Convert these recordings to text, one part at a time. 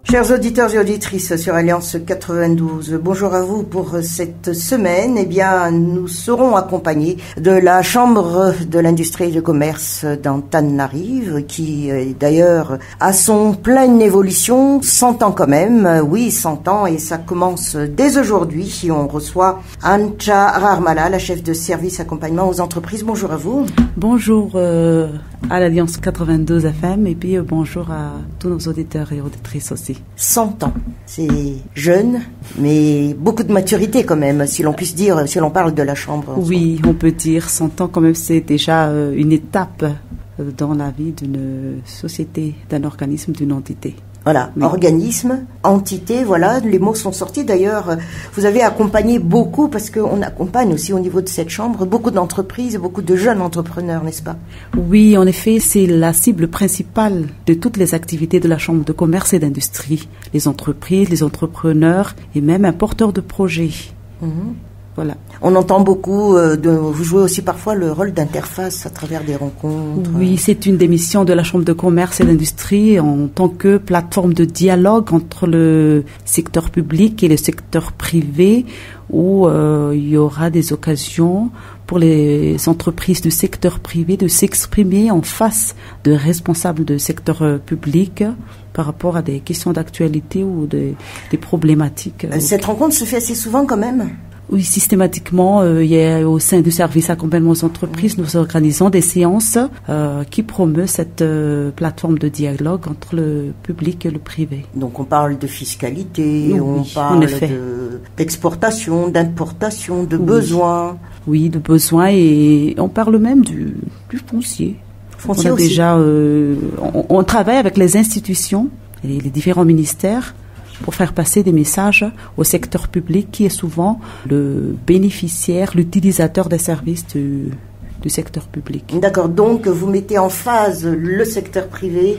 Chers auditeurs et auditrices sur Alliance 92, bonjour à vous pour cette semaine. Eh bien, nous serons accompagnés de la Chambre de l'Industrie et du Commerce d'Antananarive, qui d'ailleurs a son pleine évolution, 100 ans quand même, oui 100 ans, et ça commence dès aujourd'hui. On reçoit Ancha Rarmala, la chef de service accompagnement aux entreprises. Bonjour à vous. Bonjour à l'Alliance 92 FM et puis bonjour à tous nos auditeurs et auditrices aussi. 100 ans, c'est jeune, mais beaucoup de maturité quand même, si l'on puisse dire, si l'on parle de la Chambre. Oui, on peut dire 100 ans quand même, c'est déjà une étape dans la vie d'une société, d'un organisme, d'une entité. Voilà, oui. Organisme, entité, voilà, les mots sont sortis. D'ailleurs, vous avez accompagné beaucoup, parce qu'on accompagne aussi au niveau de cette chambre, beaucoup d'entreprises, beaucoup de jeunes entrepreneurs, n'est-ce pas? Oui, en effet, c'est la cible principale de toutes les activités de la Chambre de commerce et d'industrie. Les entreprises, les entrepreneurs et même un porteur de projet. Voilà. On entend beaucoup vous jouez aussi parfois le rôle d'interface à travers des rencontres. Oui, c'est une des missions de la Chambre de commerce et d'industrie en tant que plateforme de dialogue entre le secteur public et le secteur privé, où il y aura des occasions pour les entreprises du secteur privé de s'exprimer en face de responsables du secteur public par rapport à des questions d'actualité ou des problématiques. Cette rencontre se fait assez souvent quand même? Oui, systématiquement, il y a au sein du service accompagnement aux entreprises, nous organisons des séances qui promeuvent cette plateforme de dialogue entre le public et le privé. Donc on parle de fiscalité, oui, on parle d'exportation, d'importation, de besoins. Oui, de besoins, et on parle même du foncier. Foncier on a aussi. Déjà, on travaille avec les institutions et les différents ministères pour faire passer des messages au secteur public qui est souvent le bénéficiaire, l'utilisateur des services du secteur public. D'accord, donc vous mettez en phase le secteur privé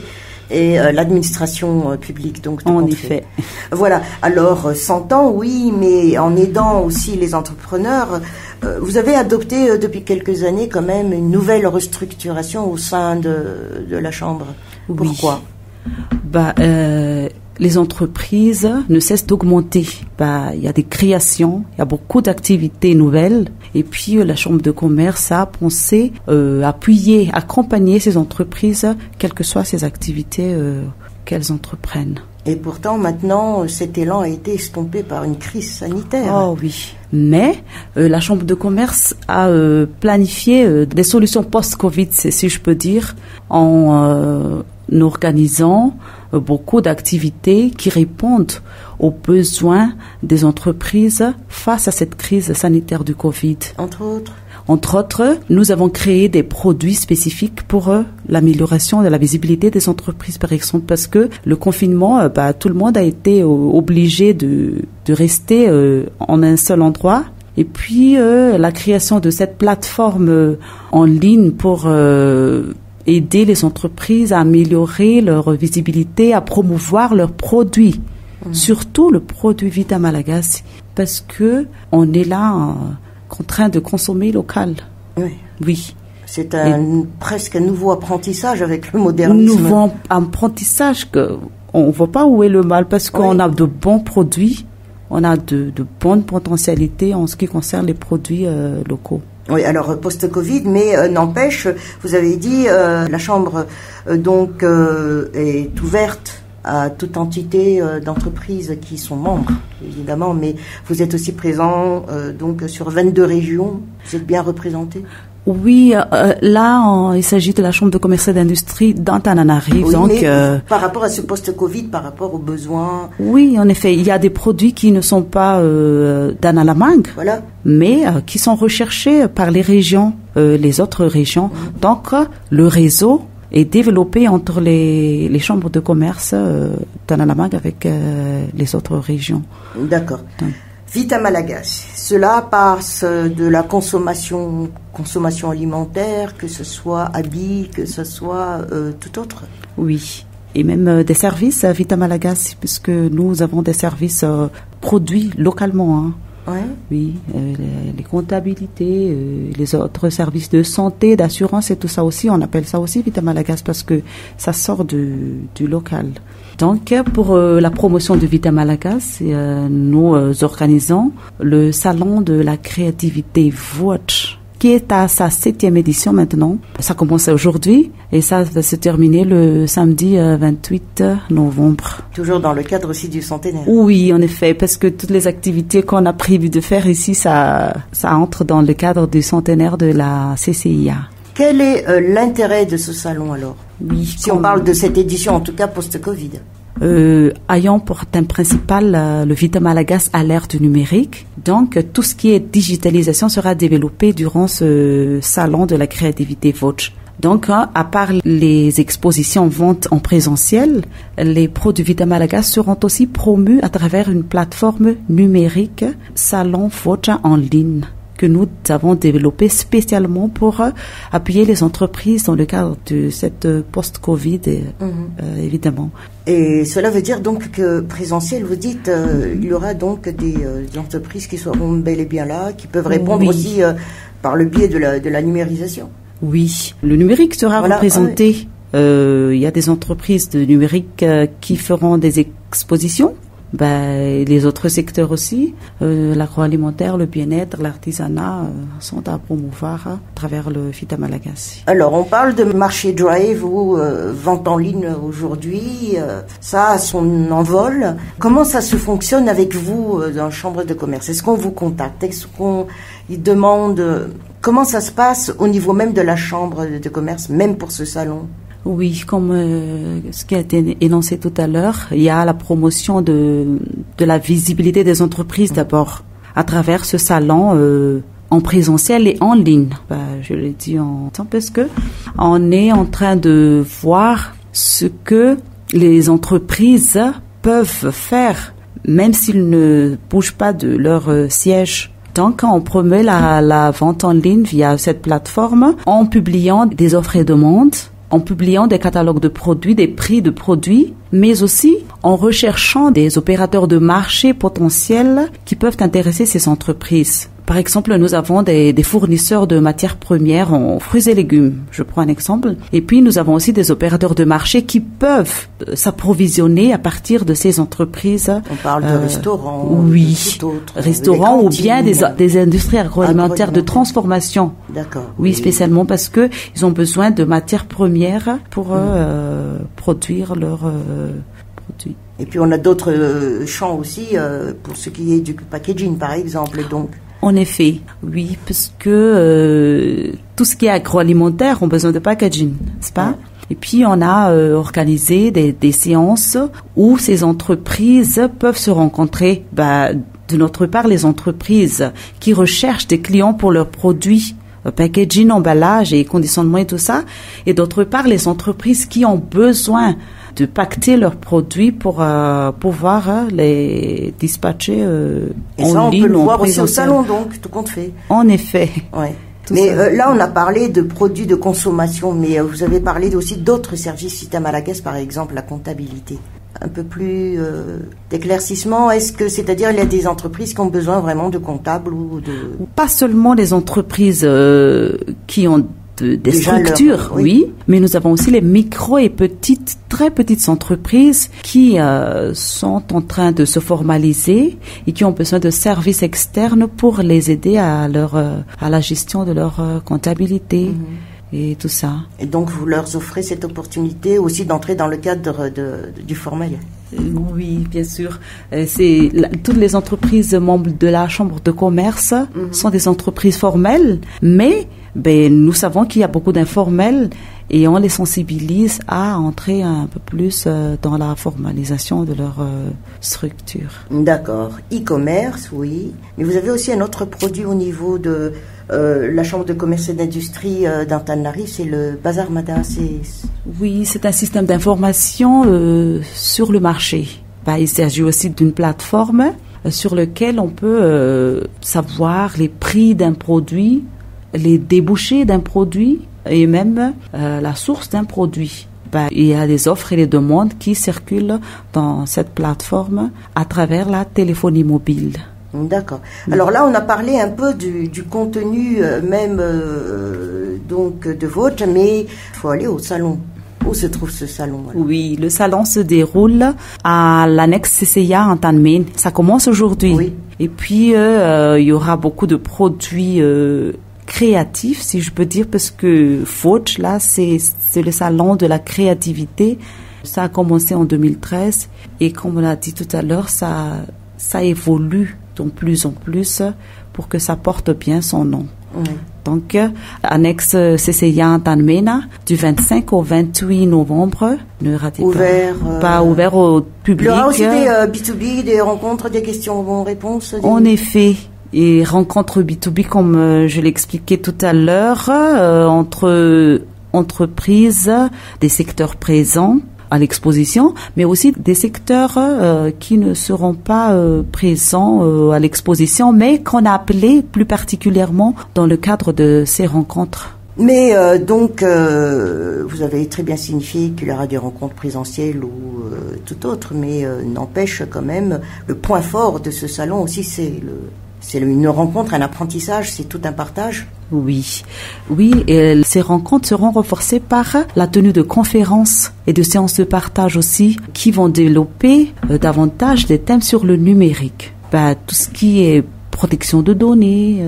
et l'administration publique. Donc, en effet. Voilà, alors 100 ans, oui, mais en aidant aussi les entrepreneurs, vous avez adopté depuis quelques années quand même une nouvelle restructuration au sein de la Chambre. Oui. Pourquoi? Les entreprises ne cessent d'augmenter. Il y a des créations, il y a beaucoup d'activités nouvelles. Et puis, la Chambre de commerce a pensé appuyer, accompagner ces entreprises, quelles que soient ces activités qu'elles entreprennent. Et pourtant, maintenant, cet élan a été estompé par une crise sanitaire. Oh oui. Mais la Chambre de commerce a planifié des solutions post-Covid, si je peux dire, en organisant beaucoup d'activités qui répondent aux besoins des entreprises face à cette crise sanitaire du Covid. Entre autres, nous avons créé des produits spécifiques pour l'amélioration de la visibilité des entreprises, par exemple, parce que le confinement, tout le monde a été obligé de rester en un seul endroit. Et puis, la création de cette plateforme en ligne pour aider les entreprises à améliorer leur visibilité, à promouvoir leurs produits, surtout le produit Vita Malagasy, parce que on est là contraint de consommer local. Oui. C'est presque un nouveau apprentissage avec le modernisme. Nouveau apprentissage on ne voit pas où est le mal, parce qu'on a de bons produits, on a de bonnes potentialités en ce qui concerne les produits locaux. Oui, alors post-Covid, mais n'empêche, vous avez dit, la Chambre est ouverte à toute entité d'entreprises qui sont membres, évidemment, mais vous êtes aussi présent sur 22 régions, vous êtes bien représentés? Oui, là, il s'agit de la Chambre de commerce et d'industrie d'Antananarive. Oui, donc, mais par rapport à ce post-Covid, par rapport aux besoins... Oui, en effet, il y a des produits qui ne sont pas d'Analamangue, voilà, mais qui sont recherchés par les régions, les autres régions. Donc, le réseau est développé entre les chambres de commerce d'Analamangue avec les autres régions. D'accord. Vita Malagasy, cela passe de la consommation alimentaire, que ce soit habits, que ce soit tout autre. Oui, et même des services Vita Malagasy, puisque nous avons des services produits localement. Ouais. Oui, les comptabilités, les autres services de santé, d'assurance et tout ça aussi, on appelle ça aussi Vita Malagas parce que ça sort du local. Donc, pour la promotion de Vita Malagas, nous organisons le salon de la créativité Watch, qui est à sa 7e édition maintenant. Ça commence aujourd'hui et ça va se terminer le samedi 28 novembre. Toujours dans le cadre aussi du centenaire. Oui, en effet, parce que toutes les activités qu'on a prévu de faire ici, ça entre dans le cadre du centenaire de la CCIA. Quel est l'intérêt de ce salon alors? Oui, si on parle de cette édition, en tout cas post-Covid. Ayant pour thème principal le Vita Malagas à l'ère du numérique. Donc, tout ce qui est digitalisation sera développé durant ce salon de la créativité Watch. Donc, à part les expositions ventes en présentiel, les produits Vita Malagas seront aussi promus à travers une plateforme numérique Salon Watch en ligne que nous avons développé spécialement pour appuyer les entreprises dans le cadre de cette post-Covid, évidemment. Et cela veut dire donc que présentiel, vous dites, il y aura donc des entreprises qui seront bel et bien là, qui peuvent répondre aussi par le biais de la numérisation. Oui, le numérique sera représenté. Il y a des entreprises de numérique qui feront des expositions. Les autres secteurs aussi, l'agroalimentaire, le bien-être, l'artisanat sont à promouvoir à travers le Vita Malagas. Alors, on parle de marché drive ou vente en ligne aujourd'hui. Ça a son envol. Comment ça se fonctionne avec vous dans la chambre de commerce? Est-ce qu'on vous contacte? Est-ce qu'on demande? Comment ça se passe au niveau même de la chambre de commerce, même pour ce salon? Oui, comme ce qui a été énoncé tout à l'heure, il y a la promotion de la visibilité des entreprises d'abord à travers ce salon en présentiel et en ligne. Je l'ai dit en temps parce que on est en train de voir ce que les entreprises peuvent faire même s'ils ne bougent pas de leur siège. Donc, on promeut la vente en ligne via cette plateforme en publiant des offres et demandes, en publiant des catalogues de produits, des prix de produits, mais aussi en recherchant des opérateurs de marché potentiels qui peuvent intéresser ces entreprises. Par exemple, nous avons des fournisseurs de matières premières en fruits et légumes. Je prends un exemple. Et puis, nous avons aussi des opérateurs de marché qui peuvent s'approvisionner à partir de ces entreprises. On parle de restaurants. Oui, restaurants ou bien des industries agroalimentaires de transformation. D'accord. Oui, spécialement parce que ils ont besoin de matières premières pour produire leurs produits. Et puis, on a d'autres champs aussi pour ce qui est du packaging, par exemple. Donc. En effet, oui, parce que tout ce qui est agroalimentaire ont besoin de packaging, n'est-ce pas? Et puis, on a organisé des séances où ces entreprises peuvent se rencontrer. De notre part, les entreprises qui recherchent des clients pour leurs produits, packaging, emballage et conditionnement et tout ça. Et d'autre part, les entreprises qui ont besoin de pacter leurs produits pour pouvoir les dispatcher et en ça, on ligne peut le ou en voir aussi au présentiel. salon, donc, tout compte fait. En effet. Ouais. Mais là, on a parlé de produits de consommation, mais vous avez parlé aussi d'autres services Vita Malagas, par exemple la comptabilité. Un peu plus d'éclaircissement. C'est-à-dire, il y a des entreprises qui ont besoin vraiment de comptables ou de... Pas seulement les entreprises qui ont des structures, oui, mais nous avons aussi les micro et très petites entreprises qui sont en train de se formaliser et qui ont besoin de services externes pour les aider à la gestion de leur comptabilité. Et tout ça. Et donc, vous leur offrez cette opportunité aussi d'entrer dans le cadre du formel. Oui, bien sûr. Toutes les entreprises membres de la Chambre de commerce sont des entreprises formelles, mais nous savons qu'il y a beaucoup d'informels et on les sensibilise à entrer un peu plus dans la formalisation de leur structure. D'accord. E-commerce, oui. Mais vous avez aussi un autre produit au niveau de la Chambre de commerce et d'industrie d'Antananarive, c'est le Bazar Mada. Oui, c'est un système d'information sur le marché. Il s'agit aussi d'une plateforme sur laquelle on peut savoir les prix d'un produit, les débouchés d'un produit et même la source d'un produit. Il y a des offres et des demandes qui circulent dans cette plateforme à travers la téléphonie mobile. D'accord. Alors là, on a parlé un peu du contenu même donc de votre, mais il faut aller au salon. Où se trouve ce salon? Oui, le salon se déroule à l'annexe CCIA en Tanmen. Ça commence aujourd'hui. Oui. Et puis, il y aura beaucoup de produits créatifs, si je peux dire, parce que Fauch, là, c'est le salon de la créativité. Ça a commencé en 2013 et comme on l'a dit tout à l'heure, ça évolue de plus en plus pour que ça porte bien son nom. Donc, annexe CCIA Tanmena, du 25 au 28 novembre. Ne ratez pas ouvert au public. Il y aura aussi des B2B, des rencontres, des questions-réponses. En effet, et rencontres B2B, comme je l'expliquais tout à l'heure, entre entreprises des secteurs présents à l'exposition, mais aussi des secteurs qui ne seront pas présents à l'exposition, mais qu'on a appelés plus particulièrement dans le cadre de ces rencontres. Mais donc, vous avez très bien signifié qu'il y aura des rencontres présentielles ou tout autre, mais n'empêche quand même, le point fort de ce salon aussi, c'est une rencontre, un apprentissage, c'est tout un partage. Oui, et ces rencontres seront renforcées par la tenue de conférences et de séances de partage aussi, qui vont développer davantage des thèmes sur le numérique. Tout ce qui est protection de données,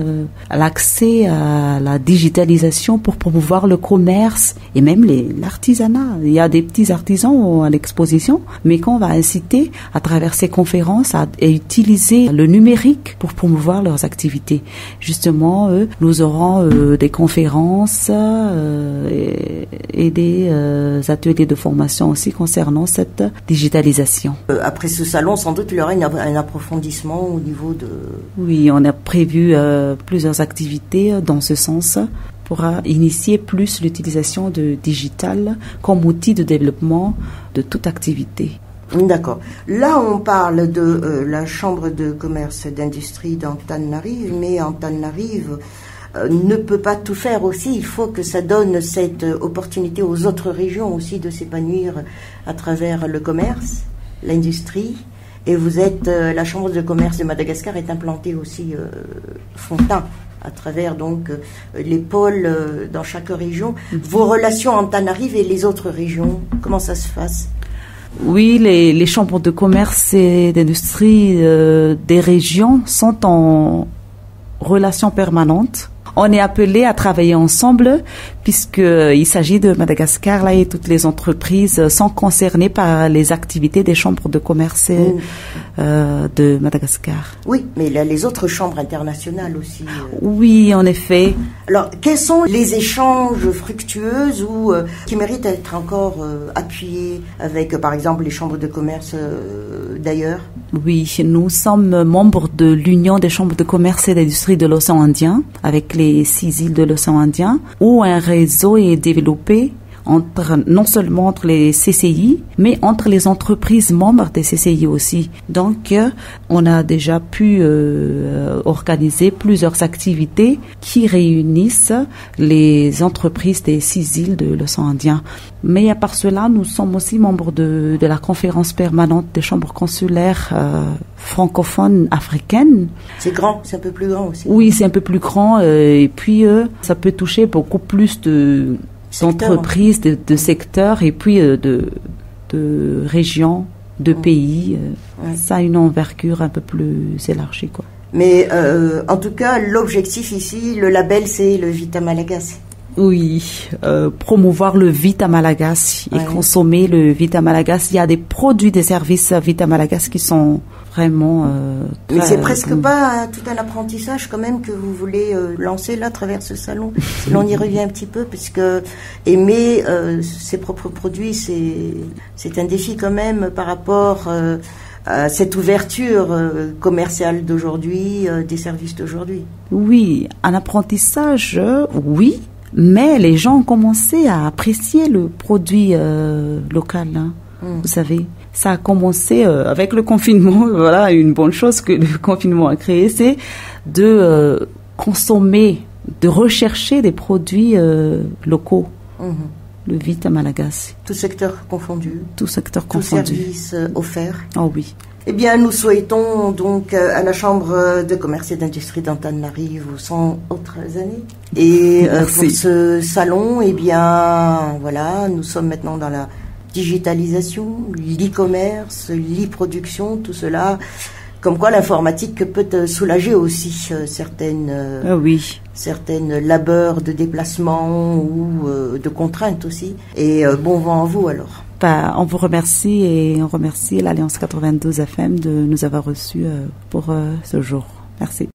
l'accès à la digitalisation pour promouvoir le commerce et même l'artisanat. Il y a des petits artisans à l'exposition, mais qu'on va inciter à travers ces conférences à utiliser le numérique pour promouvoir leurs activités. Justement, nous aurons des conférences et des ateliers de formation aussi concernant cette digitalisation. Après ce salon, sans doute, il y aura un approfondissement au niveau de... Oui, on a prévu plusieurs activités dans ce sens pour initier plus l'utilisation de digital comme outil de développement de toute activité. D'accord. Là, on parle de la Chambre de commerce et d'industrie d'Antananarive, mais Antananarive ne peut pas tout faire aussi. Il faut que ça donne cette opportunité aux autres régions aussi de s'épanouir à travers le commerce, l'industrie. Et vous êtes, la Chambre de commerce de Madagascar est implantée aussi Fontaine, à travers donc les pôles dans chaque région. Vos relations en Antananarive et les autres régions, comment ça se passe? Oui, les chambres de commerce et d'industrie des régions sont en relation permanente. On est appelé à travailler ensemble puisqu'il s'agit de Madagascar là, et toutes les entreprises sont concernées par les activités des chambres de commerce de Madagascar. Oui, mais il y a les autres chambres internationales aussi. Oui, en effet. Alors, quels sont les échanges fructueux ou qui méritent d'être encore appuyés avec, par exemple, les chambres de commerce d'ailleurs? Oui, nous sommes membres de l'Union des chambres de commerce et d'industrie de l'océan Indien, avec les 6 îles de l'océan Indien, où un réseau est développé non seulement entre les CCI, mais entre les entreprises membres des CCI aussi. Donc, on a déjà pu organiser plusieurs activités qui réunissent les entreprises des 6 îles de l'océan Indien. Mais à part cela, nous sommes aussi membres de la conférence permanente des chambres consulaires francophones africaines. C'est grand, c'est un peu plus grand aussi. Oui, c'est un peu plus grand et puis ça peut toucher beaucoup plus d'entreprises, de secteurs et puis de régions, de pays. Ça a une envergure un peu plus élargie, quoi. Mais en tout cas, l'objectif ici, le label, c'est le Vita Malagasy. Oui, promouvoir le Vita Malagasy et consommer le Vita Malagasy. Il y a des produits, des services Vita Malagasy qui sont vraiment... Mais c'est presque pas tout un apprentissage quand même que vous voulez lancer là à travers ce salon. Si l'on y revient un petit peu, puisque aimer ses propres produits, c'est un défi quand même par rapport à cette ouverture commerciale d'aujourd'hui, des services d'aujourd'hui. Oui, un apprentissage, oui. Mais les gens ont commencé à apprécier le produit local, hein. Vous savez. Ça a commencé avec le confinement. Voilà, une bonne chose que le confinement a créé, c'est de consommer, de rechercher des produits locaux. Le Vita Malagasy. Tout secteur confondu. Tout secteur confondu. Tout service offert. Oh oui. Eh bien, nous souhaitons donc à la Chambre de commerce et d'industrie d'Antananarivo 100 autres années. Et pour ce salon, eh bien, voilà, nous sommes maintenant dans la digitalisation, l'e-commerce, l'e-production, tout cela. Comme quoi l'informatique peut soulager aussi certaines labeurs de déplacement ou de contraintes aussi. Et bon vent à vous alors. On vous remercie et on remercie l'Alliance 92 FM de nous avoir reçus pour ce jour. Merci.